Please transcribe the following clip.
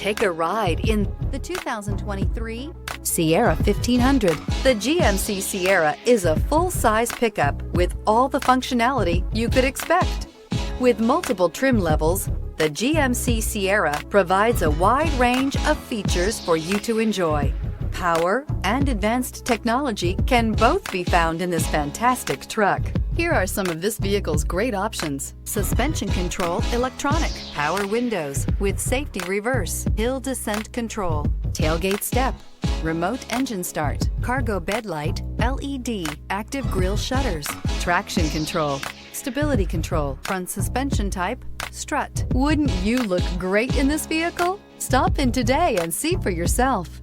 Take a ride in the 2023 Sierra 1500. The GMC Sierra is a full-size pickup with all the functionality you could expect. With multiple trim levels, the GMC Sierra provides a wide range of features for you to enjoy. Power and advanced technology can both be found in this fantastic truck. Here are some of this vehicle's great options: suspension control electronic, power windows with safety reverse, hill descent control, tailgate step, remote engine start, cargo bed light, LED, active grille shutters, traction control, stability control, front suspension type, strut. Wouldn't you look great in this vehicle? Stop in today and see for yourself.